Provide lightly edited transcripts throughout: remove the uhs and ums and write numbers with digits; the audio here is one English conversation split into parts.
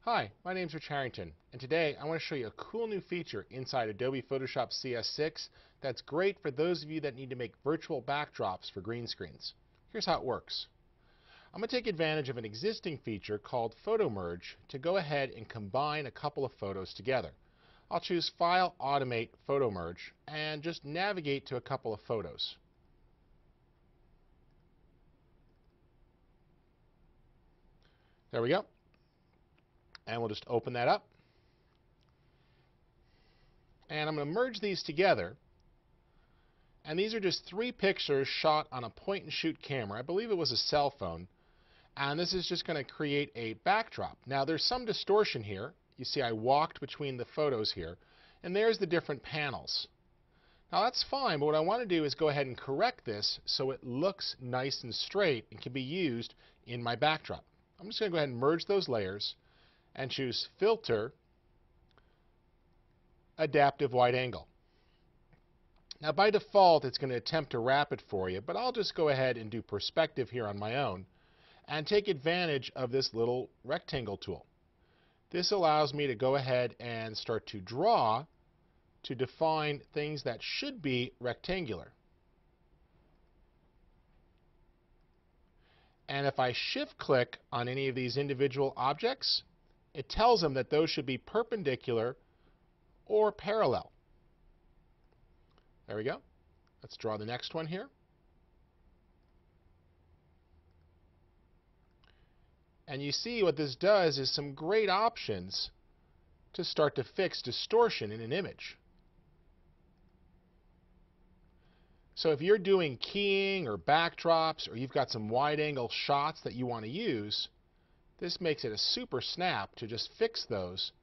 Hi, my name is Rich Harrington, and today I want to show you a cool new feature inside Adobe Photoshop CS6 that's great for those of you that need to make virtual backdrops for green screens. Here's how it works. I'm going to take advantage of an existing feature called Photo Merge to go ahead and combine a couple of photos together. I'll choose File, Automate, Photo Merge, and just navigate to a couple of photos. There we go. And we'll just open that up. And I'm going to merge these together. And these are just three pictures shot on a point-and-shoot camera. I believe it was a cell phone. And this is just going to create a backdrop. Now, there's some distortion here. You see I walked between the photos here. And there's the different panels. Now, that's fine, but what I want to do is go ahead and correct this so it looks nice and straight and can be used in my backdrop. I'm just going to go ahead and merge those layers and choose Filter, Adaptive Wide Angle. Now, by default, it's going to attempt to wrap it for you, but I'll just go ahead and do perspective here on my own and take advantage of this little rectangle tool. This allows me to go ahead and start to draw to define things that should be rectangular. And if I shift-click on any of these individual objects, it tells them that those should be perpendicular or parallel. There we go. Let's draw the next one here. And you see what this does is some great options to start to fix distortion in an image. So if you're doing keying or backdrops, or you've got some wide-angle shots that you want to use, this makes it a super snap to just fix those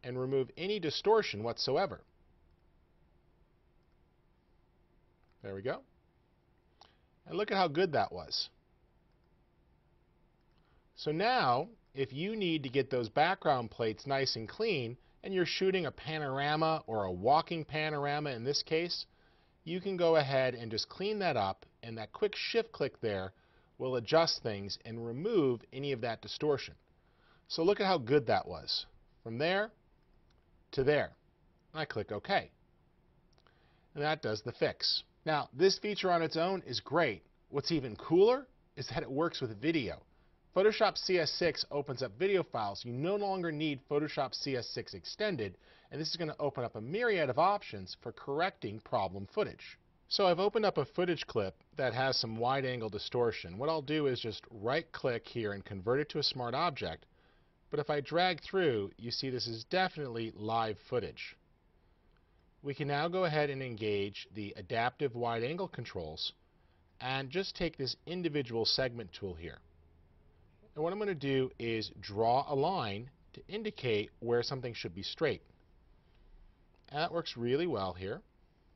and remove any distortion whatsoever. There we go. And look at how good that was. So now, if you need to get those background plates nice and clean, and you're shooting a panorama or a walking panorama in this case, you can go ahead and just clean that up, and that quick shift click there will adjust things and remove any of that distortion. So look at how good that was. From there to there. And I click OK. And that does the fix. Now, this feature on its own is great. What's even cooler is that it works with video. Photoshop CS6 opens up video files. You no longer need Photoshop CS6 Extended, and this is going to open up a myriad of options for correcting problem footage. So I've opened up a footage clip that has some wide-angle distortion. What I'll do is just right-click here and convert it to a smart object. But if I drag through, you see this is definitely live footage. We can now go ahead and engage the adaptive wide-angle controls and just take this individual segment tool here. And what I'm going to do is draw a line to indicate where something should be straight. And that works really well here.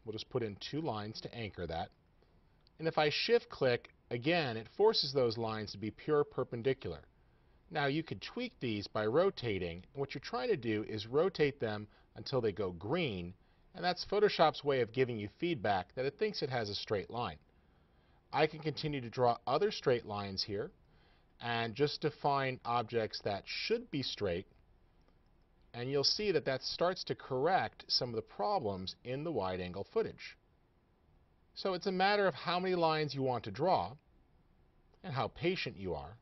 We'll just put in two lines to anchor that. And if I shift click, again, it forces those lines to be pure perpendicular. Now you could tweak these by rotating. And what you're trying to do is rotate them until they go green. And that's Photoshop's way of giving you feedback that it thinks it has a straight line. I can continue to draw other straight lines here and just define objects that should be straight, and you'll see that that starts to correct some of the problems in the wide-angle footage. So it's a matter of how many lines you want to draw and how patient you are,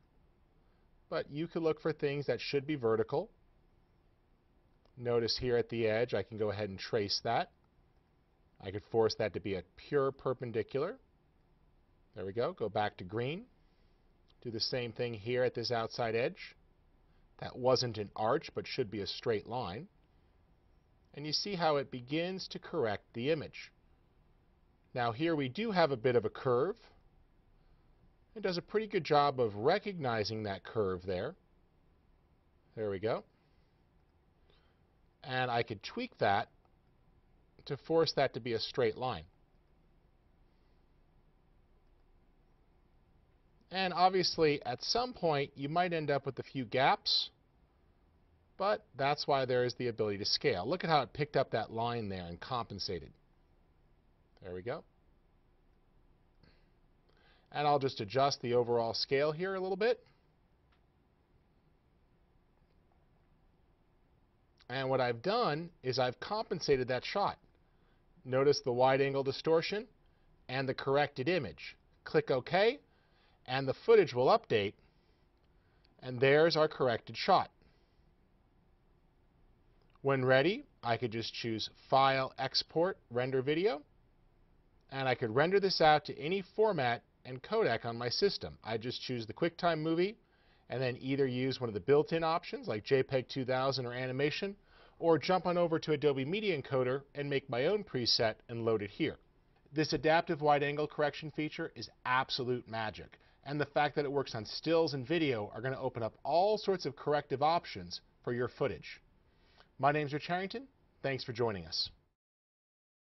but you could look for things that should be vertical. Notice here at the edge I can go ahead and trace that. I could force that to be a pure perpendicular. There we go. Go back to green. Do the same thing here at this outside edge. That wasn't an arch, but should be a straight line. And you see how it begins to correct the image. Now here we do have a bit of a curve. It does a pretty good job of recognizing that curve there. There we go. And I could tweak that to force that to be a straight line. And obviously, at some point, you might end up with a few gaps, but that's why there is the ability to scale. Look at how it picked up that line there and compensated. There we go. And I'll just adjust the overall scale here a little bit. And what I've done is I've compensated that shot. Notice the wide angle distortion and the corrected image. Click OK, and the footage will update, and there's our corrected shot. When ready, I could just choose File, Export, Render Video, and I could render this out to any format and codec on my system. I just choose the QuickTime Movie, and then either use one of the built-in options like JPEG 2000 or Animation, or jump on over to Adobe Media Encoder and make my own preset and load it here. This adaptive wide-angle correction feature is absolute magic, and the fact that it works on stills and video are going to open up all sorts of corrective options for your footage. My name's Rich Harrington. Thanks for joining us.